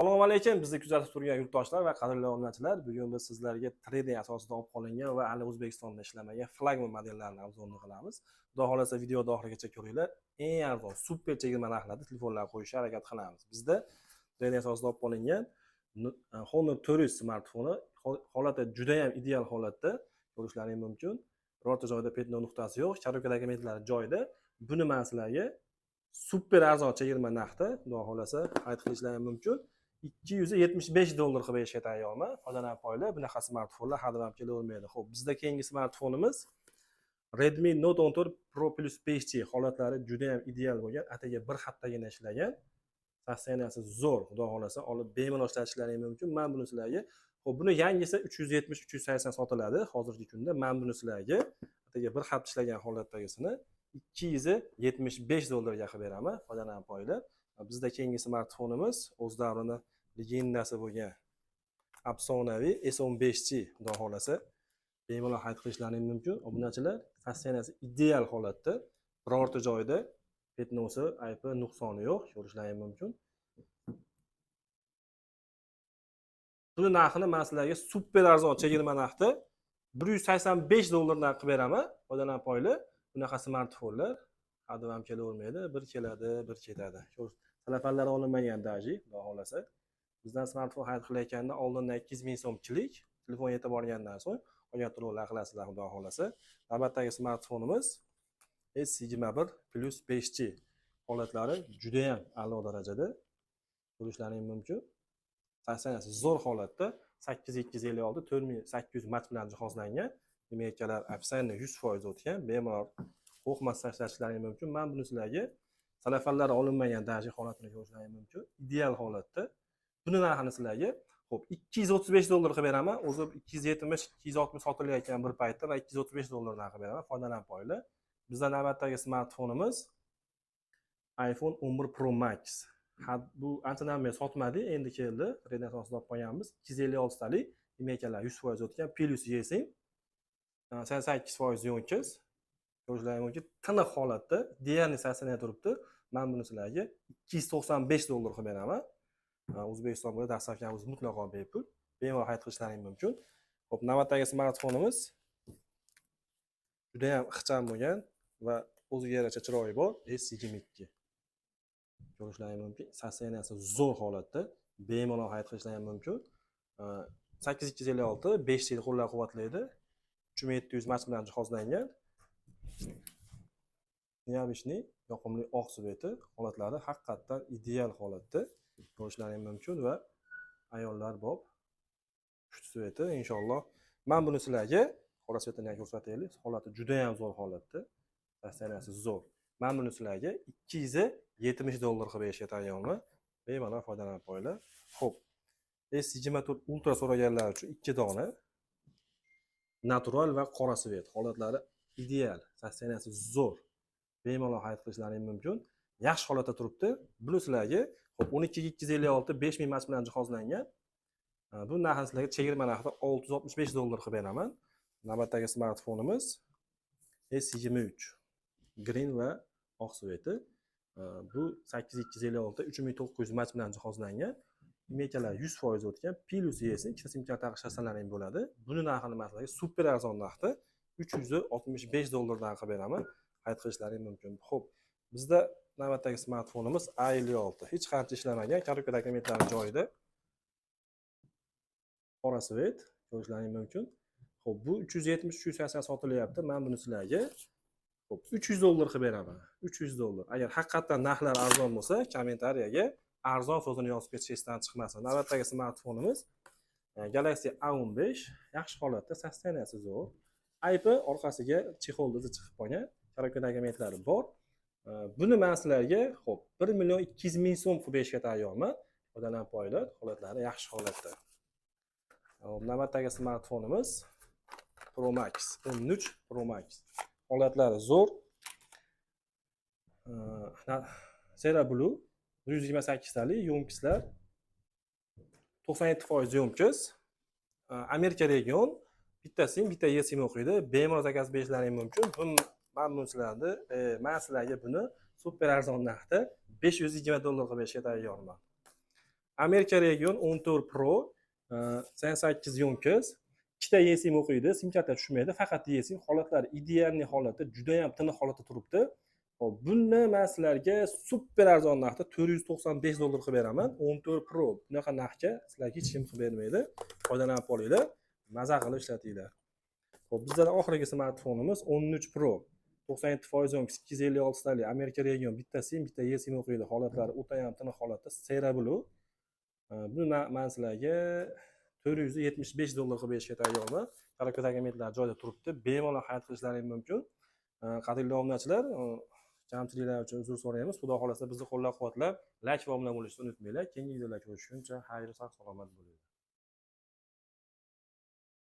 Assalomu alaykum, bizni kuzatib turgan yurtdoshlar va qadrli obunachilar. Bugun biz sizlarga trading asosida olib qolingan va hali O'zbekistonda ishlamagan flagman modellarni obzorini qilamiz. Xudo xolasa videoni oxirigacha ko'ringlar. Eng arzon, super chegirma narxlarda telefonlar qo'yishga harakat qilamiz. Bizda trading asosida olib qolingan Honor 400 smartfoni holati juda ham ideal holatda ko'rishlaringiz mumkin. Birorta joyda petno nuqtasi yo'q, karobkadagi elementlari joyida. Buni men sizlarga super arzon chegirma narxda, xudo xolasa aytib qilishlarim mumkin. $275 qilib berishga tayyorman. Foydalanib qo'yinglar. Bunaqa smartfonlar hadeb ham kelavermaydi. Xo'p, bizda keyingi smartfonimiz Redmi Note 14 Pro Plus 5G holatlari juda ham ideal bo'lgan. Ataga bir haftagina ishlagan. Sosteniyasi zo'r, xudo xolasa olib bemalol ishlatishlaringiz mumkin. Men buni sizlarga, xo'p, buni yangisi 370-380 sotiladi hozirgi kunda. Men buni sizlarga ataga bir hafta ishlagan holatdagisini $275 ga qilib beraman. Foydalanib qo'yinglar. Bizda keyingi smartfonimiz o'z davrini legendasi bo'lgan afsonaviy S15G, xudo xolasa bemalol xarid qilishlaringiz mumkin. Obunachilar, sosteniyasi ideal holatda, birorta joyda petnosi, aybi, nuqsoni yo'q, ko'rishlaringiz mumkin. Buni narxini men sizlarga super arzon chegirma narxda $185 dan qilib beraman. Foydalanib qo'yinglar. Bunaqa smartfonlar hadeb ham kelavermaydi, bir keladi, bir ketadi. Telefonlar olinmagan daji, xudo xolasa. Bizdan smartfon xarid qilayotganda oldindan 2000 ming so'mchilik, telefon yetib borgandan so'ng qolgan to'lovlar qilasizlar, xudo xolasa. Navbatdagi smartfonimiz S21 Plus 5G holatlari juda ham a'lo darajada ko'rishlaringiz mumkin. Sosteniyasi zo'r holatda, 8256 4800 mat bilan jihozlangan. Demaklar opsionni 100% o'tgan, bemalol qo'rqmasdan ishlatishlaringiz mumkin. Men buni sizlarga telefonlar olinmagan daji holatini ko'rishlaringiz mumkin. Ideal holatda. Buni narxini sizlarga xo'p $235 qilib beraman. O'zi 270-260 sotilayotgan bir paytda va $235 narxi beraman. Foydalanib qo'yinglar. Bizda navbatdagi smartfonimiz iPhone 11 Pro Max. Bu anchadan beri sotmadi, endi keldi. Trading asosida olib qo'yganmiz. 256 talik, demaklar 100% o'tgan, Plus yesing. 88% yo'nkiz. Ko'rishlaringiz mumkin. Tiniq holatda, deyarli sasaniya turibdi. Men buni sizlarga $295 qilib beraman. O'zbekiston bo'ylab dastlabkamiz mutlaqo bepul. Bemalol xarid qilishlaringiz mumkin. Xo'p, navbatdagi smartfonimiz juda ham ixcham bo'lgan va o'ziga yarasha chiroyi bor S22. Ko'rishlaringiz mumkin. Sosteniyasi zo'r holatda, bemalol xarid qilishlaringiz mumkin. 8256 5G qo'llab-quvvatlaydi. 3700 mach bilan jihozlangan. Neobishni yoqimli oq sveti holatlari haqiqatan ideal holatda ko'rishlaringiz mumkin va ayollar bob pushti sveti inshaalloh. Men buni sizlarga qora svetini ham ko'rsataylik. Holati juda ham zo'r holatda. Sosteniyasi zo'r. Men buni sizlarga $270 qilib berishga tayyorman. Bemalol foydalanib qo'yinglar. Xo'p. S24 Ultra so'raganlar uchun 2 dona natural va qora svet holatlari ideal, sosteniyasi zo'r. Bemalol xarid qilishlaringiz mumkin. Yaxshi holatda turibdi. Buni sizlarga xo'p 12256 5000 mach bilan jihozlangan. Bu narxni sizlarga chegirma narxida $665 qilib beraman. Navbatdagi smartfonimiz S23 green va oq sveti. Bu 8256 3900 mach bilan jihozlangan. Demaklar 100% o'tgan, Plus yesing, ikkita sim kart taqishlarsalaring bo'ladi. Buni narxini men sizlarga super arzon narxda $365 dan qilib beraman. Xarid qilishlaringiz mumkin. Xo'p, bizda navbatdagi smartfonimiz A56. Hech qancha ishlamagan, karobkadagi elementlari joyida. Qora svet ko'rishlaringiz mumkin. Xo'p, bu 370-380 sotilyapti. Men buni sizlarga xo'p $300 qilib beraman. $300. Agar haqiqatan narxlar arzon bo'lsa, kommentariyaga arzon so'zini yozib ketishingizdan chiqmasin. Navbatdagi smartfonimiz Galaxy A15. Yaxshi holatda, sosteniyasi zo'r. Aybi orqasiga chexol izi chiqib qolgan. Karobkadagi elementlari bor. Buni men sizlarga xo'p 1.200.000 so'm qilib berishga tayyorman. Foydalanib qo'yinglar. Holatlari yaxshi holatda. Navbatdagi smartfonimiz Pro Max, 13 Pro Max. Holatlari zo'r. Sera Blue 128 talik yo'mkislar. 97% yo'mkiz. Amerika region, bitta sim, bitta esim o'qiydi. Bemalol zakaz berishlaringiz mumkin. Men sizlarga buni super arzon narxda $520 qilib berishga tayyorman. Amerika Region 14 Pro 88 yonkis. Ikkita eSIM o'qiydi, sim karta tushmaydi, faqat eSIM. Holatlari idealniy holatda, juda ham tiniq holatda turibdi. Hop, buni men sizlarga super arzon narxda $495 qilib beraman. 14 Pro bunaqa narxga sizlarga hech kim qilib bermaydi. Foydalanib olinglar, maza qilib ishlatinglar. Hop, bizda oxirgi smartfonimiz 13 Pro 97% yonkis 256 talik Amerika Region bitta sim, bitta eSIM o'qiydi. Holatlari o'ta ham tiniq holatda, Sera Blue. Buni men sizlarga $475 qilib berishga tayyorman. Karakter dokumentlar joyida turibdi. Bemalol xarid qilishlaring mumkin. Qadrli obunachilar, kamchiliklar uchun uzr so'raymiz. Xudo xolasa bizni qo'llab-quvvatlab, like va obuna bo'lishni unutmanglar. Keyingi videolarda ko'rishguncha xayr, sog' salomat bo'linglar.